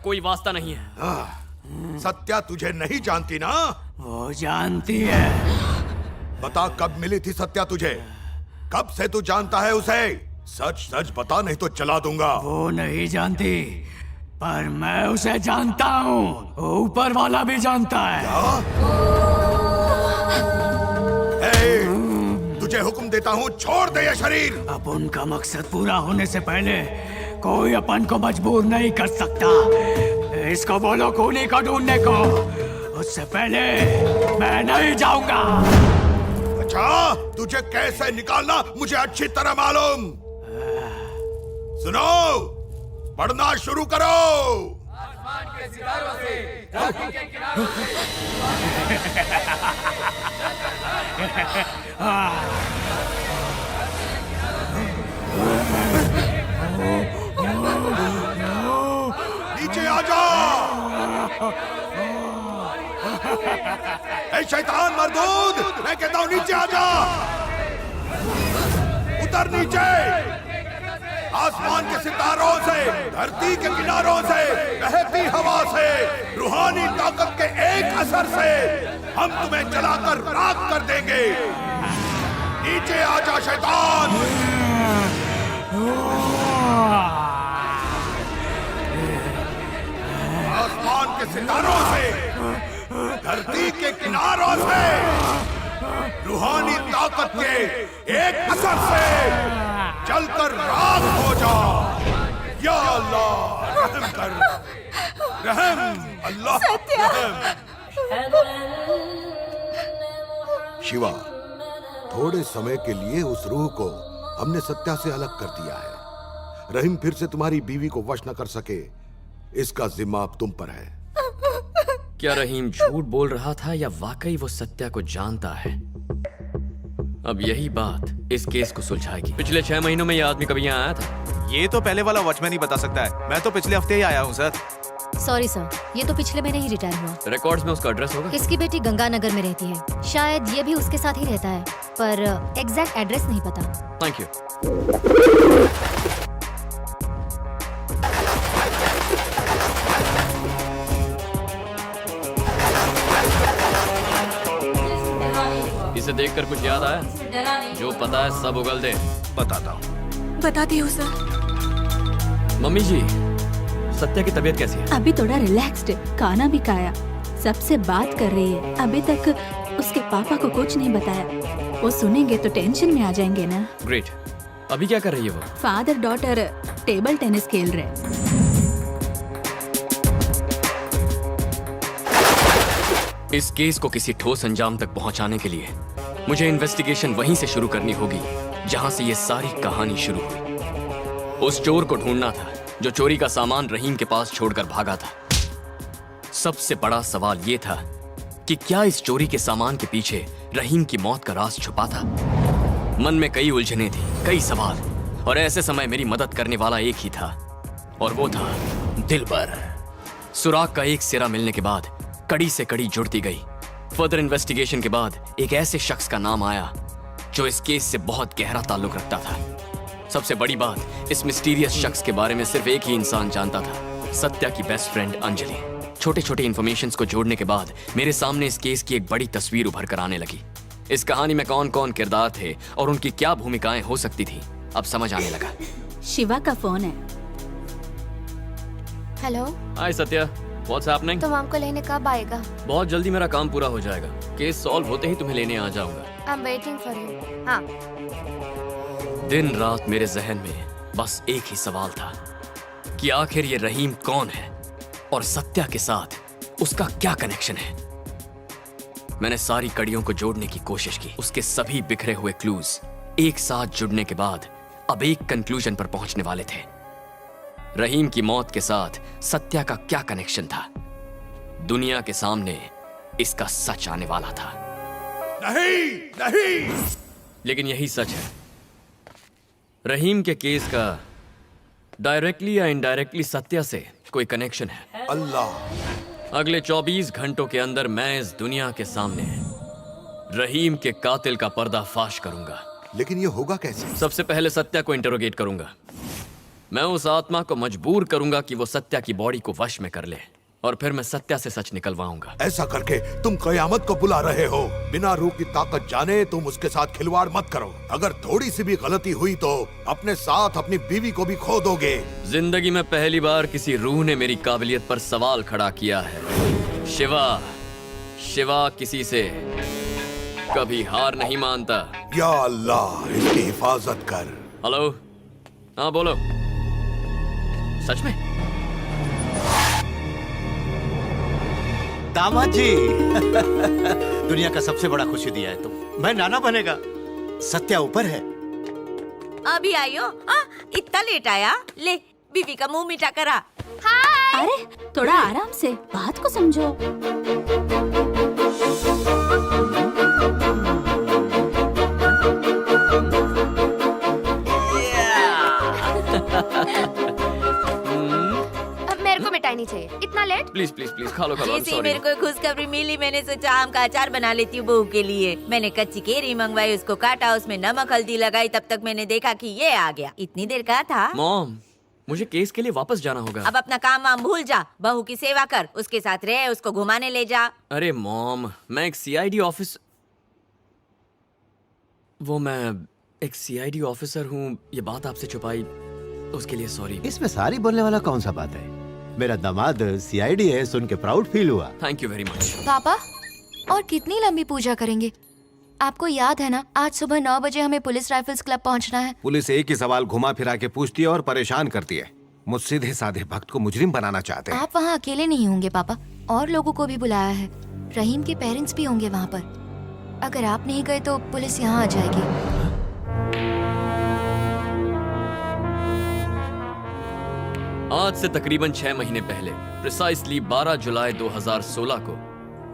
कोई वास्ता नहीं है। सत्या तुझे नहीं जानती ना? वो जानती है। बता कब मिली थी सत्या तुझे? कब से तू जानता है उसे? सच सच बता नहीं तो जला दूंगा। वो नहीं जानती, पर मैं उसे जानता हूँ। ऊपर वाला भी जानता है। तुझे हुक्म देता हूँ, छोड़ दे ये शरीर। अब उनका मकसद पूरा होने से पहले कोई अपन को मजबूर नहीं कर सकता। इसको बोलो खूनी को ढूंढने को। उससे पहले मैं नहीं जाऊंगा। अच्छा, तुझे कैसे निकालना मुझे अच्छी तरह मालूम। सुनो, पढ़ना शुरू करो। आसमान के सितारों से धरती के किनारों नीचे आ जा। ए शैतान मरदूद, मैं कहता हूं नीचे आ जा। उतर नीचे। आसमान के सितारों से, धरती के किनारों से, बहती हवा से, रूहानी ताकत के एक असर से हम तुम्हें जलाकर राख कर देंगे। नीचे आजा शैतान। आसमान के सितारों से, धरती के किनारों से, रूहानी ताकत के एक असर से जलकर राख हो जा। या अल्लाह रहम कर, रहम अल्लाह रहम। शिवा, थोड़े समय के लिए उस रूह को हमने सत्या से अलग कर दिया है। रहीम फिर से तुम्हारी बीवी को वश न कर सके, इसका जिम्मा अब तुम पर है। क्या रहीम झूठ बोल रहा था या वाकई वो सत्या को जानता है? अब यही बात इस केस को सुलझाएगी। पिछले 6 महीनों में ये आदमी कभी यहाँ आया था? ये तो पहले वाला वॉचमैन ही बता सकता है। मैं तो पिछले हफ्ते ही आया हूँ सर। सॉरी सर, ये तो पिछले महीने ही रिटायर हुआ। रिकॉर्ड्स में उसका एड्रेस होगा? इसकी बेटी गंगानगर में रहती है। शायद ये भी उसके साथ ही रहता है, पर एग्जैक्ट एड्रेस नहीं पता। Thank you. इसे देखकर कुछ याद आया? जो पता है सब उगल दे। बताता हूँ। बताती हूँ सर। मम्मी जी, सत्या की तबीयत कैसी है? अभी थोड़ा रिलैक्स्ड, खाना भी खाया, सबसे बात कर रही है। अभी तक उसके पापा को कुछ नहीं बताया। वो सुनेंगे तो टेंशन में आ जाएंगे ना। ग्रेट। अभी क्या कर रही है वो? फादर डॉटर टेबल टेनिस खेल रहे। इस केस को किसी ठोस अंजाम तक पहुंचाने के लिए मुझे इन्वेस्टिगेशन वहीं से शुरू करनी होगी जहां से ये सारी कहानी शुरू हुई। उस चोर को ढूंढना था जो चोरी का सामान रहीम के पास छोड़कर भागा था। सबसे बड़ा सवाल ये था कि क्या इस चोरी के सामान के पीछे रहीम की मौत का राज छुपा था? मन में कई उलझने थी, कई सवाल, और ऐसे समय मेरी मदद करने वाला एक ही था, और वो था दिलबर। सुराग का एक सिरा मिलने के बाद कड़ी से कड़ी जुड़ती गई। फर्दर इन्वेस्टिगेशन के बाद एक ऐसे शख्स का नाम आया जो इस केस से बहुत गहरा ताल्लुक रखता था। सबसे बड़ी बात, इस मिस्टीरियस शख्स के बारे में सिर्फ एक ही इंसान जानता था, सत्या की बेस्ट फ्रेंड अंजलि। छोटे छोटे इन्फॉर्मेशंस को जोड़ने के बाद मेरे सामने इस केस की एक बड़ी तस्वीर उभर कर आने लगी। इस कहानी में कौन कौन किरदार थे और उनकी क्या भूमिकाएं हो सकती थी, अब समझ आने लगा। शिवा का फोन है। हेलो। हाय सत्या, व्हाट्स हैपनिंग? तुम हमको लेने कब आएगा? बहुत जल्दी मेरा काम पूरा हो जाएगा। केस सॉल्व होते ही तुम्हें लेने आ जाऊंगा। I am waiting for you. हाँ। दिन रात मेरे जहन में बस एक ही सवाल था कि आखिर ये रहीम कौन है और सत्या के साथ उसका क्या कनेक्शन है। मैंने सारी कड़ियों को जोड़ने की कोशिश की। उसके सभी बिखरे हुए क्लूज एक साथ जुड़ने के बाद अब एक कंक्लूजन पर पहुंचने वाले थे। रहीम की मौत के साथ सत्या का क्या कनेक्शन था? दुनिया के सामने इसका सच आने वाला था। नहीं नहीं, लेकिन यही सच है, रहीम के केस का डायरेक्टली या इनडायरेक्टली सत्या से कोई कनेक्शन है। अल्लाह। अगले 24 घंटों के अंदर मैं इस दुनिया के सामने रहीम के कातिल का पर्दाफाश करूंगा। लेकिन ये होगा कैसे? सबसे पहले सत्या को इंटरोगेट करूंगा। मैं उस आत्मा को मजबूर करूंगा कि वो सत्या की बॉडी को वश में कर ले, और फिर मैं सत्या से सच निकलवाऊंगा। ऐसा करके तुम कयामत को बुला रहे हो। बिना रूह की ताकत जाने तुम उसके साथ खिलवाड़ मत करो। अगर थोड़ी सी भी गलती हुई तो अपने साथ अपनी बीवी को भी खो दोगे। जिंदगी में पहली बार किसी रूह ने मेरी काबिलियत पर सवाल खड़ा किया है। शिवा किसी से कभी हार नहीं मानता। या अल्लाह, इसकी हिफाजत कर। हेलो, हाँ बोलो। सच में? दामाद जी दुनिया का सबसे बड़ा खुशी दिया है तुम। मैं नाना बनेगा। सत्या ऊपर है। अभी आयो? इतना लेट आया? ले बीवी का मुंह मीठा करा। अरे थोड़ा आराम से बात को समझो। मेरे को मिठाई नहीं चाहिए। इतना लेट? प्लीज प्लीज प्लीज, खा लो खा लो। जैसे ही मेरे को खुशखबरी मिली, मैंने सोचा आम का अचार बना लेती हूँ बहू के लिए। मैंने कच्ची केरी मंगवाई, उसको काटा, उसमें नमक हल्दी लगाई। तब तक मैंने देखा कि ये आ गया। इतनी देर का था। मॉम, मुझे केस के लिए वापस जाना होगा। अब अपना काम वाम भूल जा, बहू की सेवा कर, उसके साथ रह, उसको घुमाने ले जा। अरे मॉम, मैं एक सीआईडी ऑफिसर हूँ। ये बात आपसे छुपाई, उसके लिए सॉरी। इसमें सारी बोलने वाला कौन सा बात है? मेरा दामाद सीआईडी है, सुन के प्राउड फील हुआ। Thank you very much. पापा, और कितनी लंबी पूजा करेंगे? आपको याद है ना, आज सुबह 9 बजे हमें पुलिस राइफल्स क्लब पहुंचना है। पुलिस एक ही सवाल घुमा फिरा के पूछती है और परेशान करती है। मुझ सीधे साधे भक्त को मुजरिम बनाना चाहते हैं। आप वहाँ अकेले नहीं होंगे पापा, और लोगों को भी बुलाया है। रहीम के पेरेंट्स भी होंगे वहाँ पर। अगर आप नहीं गए तो पुलिस यहाँ आ जाएगी। आज से तकरीबन 6 महीने पहले, प्रिसाइसली 12 जुलाई 2016 को,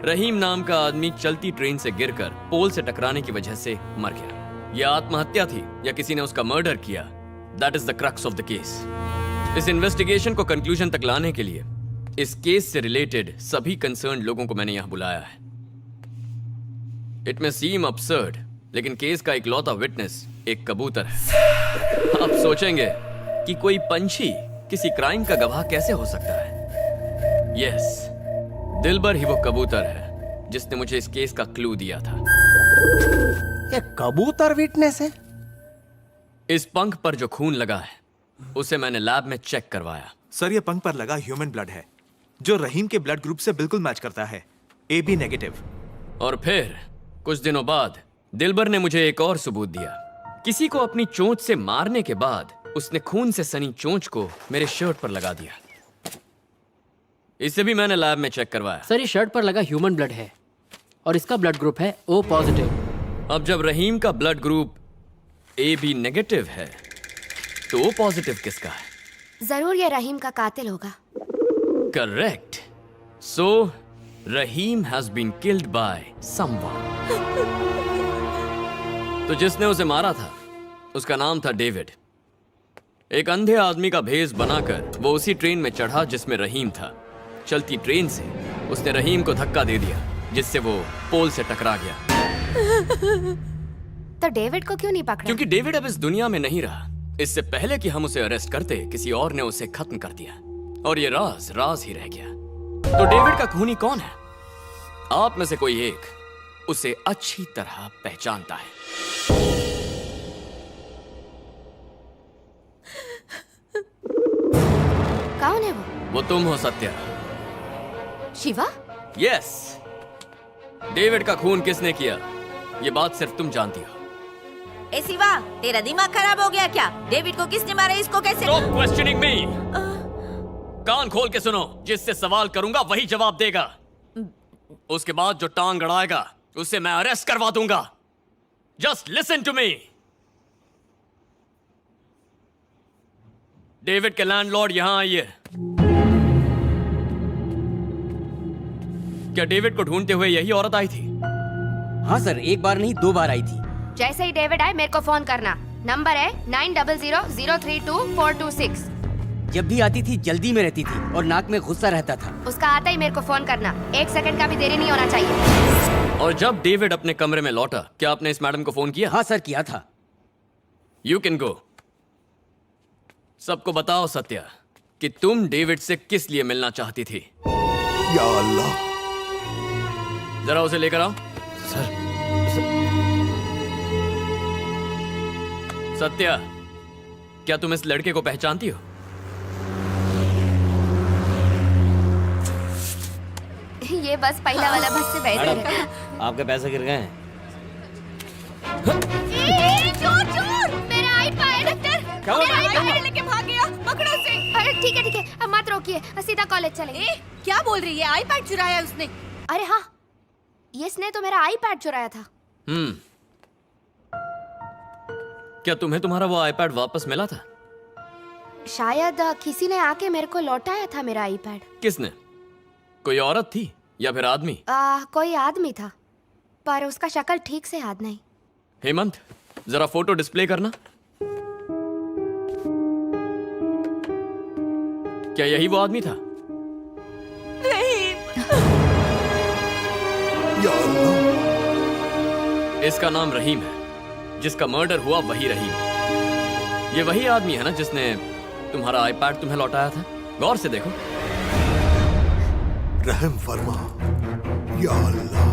रहीम नाम का आदमी चलती ट्रेन से गिरकर पोल से टकराने की वजह से मर गया। यह आत्महत्या थी या किसी ने उसका मर्डर किया, that is the crux of the case. इस इन्वेस्टिगेशन को कंक्लूजन तक लाने के लिए इस केस से रिलेटेड सभी कंसर्न लोगों को मैंने यहां बुलाया है। इट मे सीम absurd, लेकिन केस का इकलौता विटनेस एक कबूतर है। आप सोचेंगे कि कोई पंछी किसी क्राइम का गवाह कैसे हो सकता है? यस, दिलबर ही वो कबूतर है जिसने मुझे इस केस का क्लू दिया था। ये कबूतर विटनेस है? इस पंख पर जो खून लगा है उसे मैंने लैब में चेक करवाया। सर, ये पंख पर लगा ह्यूमन ब्लड है, जो रहीम के ब्लड ग्रुप से बिल्कुल मैच करता है, AB नेगेटिव। और फिर कुछ दिनों बाद दिलबर ने मुझे एक और सबूत दिया। किसी को अपनी चोंच से मारने के बाद उसने खून से सनी चोंच को मेरे शर्ट पर लगा दिया। इसे भी मैंने लैब में चेक करवाया। सर, ये शर्ट पर लगा ह्यूमन ब्लड है और इसका ब्लड ग्रुप है O पॉजिटिव। अब जब रहीम का ब्लड ग्रुप AB नेगेटिव है तो O पॉजिटिव किसका है? जरूर ये रहीम का कातिल होगा। Correct. So Rahim has been killed by someone. तो जिसने उसे मारा था उसका नाम था डेविड। एक अंधे आदमी का भेष बनाकर वो उसी ट्रेन में चढ़ा जिसमें रहीम था। चलती ट्रेन से उसने रहीम को धक्का दे दिया, जिससे वो पोल से टकरा गया। तो डेविड को क्यों नहीं पकड़ा? क्योंकि डेविड अब इस दुनिया में नहीं रहा। इससे पहले कि हम उसे अरेस्ट करते, किसी और ने उसे खत्म कर दिया और ये राज ही रह गया। तो डेविड का खूनी कौन है? आप में से कोई एक उसे अच्छी तरह पहचानता है। कौन है वो तुम हो सत्या। शिवा? यस। डेविड का खून किसने किया ये बात सिर्फ तुम जानती हो। ए शिवा, तेरा दिमाग खराब हो गया क्या? डेविड को किसने मारा, इसको कैसे? Stop questioning me। कान खोल के सुनो, जिससे सवाल करूंगा वही जवाब देगा। उसके बाद जो टांग अड़ाएगा उसे मैं अरेस्ट करवा दूंगा। Just listen to me. David के लैंडलॉर्ड यहां आइए। क्या डेविड को ढूंढते हुए यही औरत आई थी? हाँ सर, एक बार नहीं 2 बार आई थी। जैसे ही डेविड आए मेरे को फोन करना। नंबर है 9000322426। जब भी आती थी जल्दी में रहती थी और नाक में गुस्सा रहता था। उसका आता ही मेरे को फोन करना। 1 सेकंड का भी देरी नहीं होना चाहिए। और जब डेविड अपने कमरे में लौटा, क्या आपने इस मैडम को फोन किया? हाँ सर, किया था। You can go. सबको बताओ सत्या कि तुम डेविड से किस लिए मिलना चाहती थी। या अल्लाह, जरा उसे लेकर आओ। सत्या, क्या तुम इस लड़के को पहचानती हो? ये बस पहला वाला बस से बेहतर है। आपके पैसे गिर गए हैं। चोर चोर, मेरा आईपैड डॉक्टर, मेरा आईपैड लेके भाग गया, पकड़ो उसे। अरे ठीक है, अब मत रोकिए, सीधा कॉलेज चलेंगे। क्या बोल रही है? आईपैड चुराया उसने? अरे हाँ, इसने तो मेरा आईपैड चुराया था। क्या तुम्हें तुम्हारा वो आईपैड वापस मिला था? शायद किसी ने आके मेरे को लौटाया था मेरा आईपैड। किसने? कोई औरत थी या फिर आदमी? कोई आदमी था, पर उसका शक्ल ठीक से याद नहीं। हेमंत, जरा फोटो डिस्प्ले करना। क्या यही वो आदमी था? या अल्लाह, इसका नाम रहीम है। जिसका मर्डर हुआ वही रहीम। ये वही आदमी है ना जिसने तुम्हारा आईपैड तुम्हें लौटाया था? गौर से देखो। रहम फरमा या अल्लाह।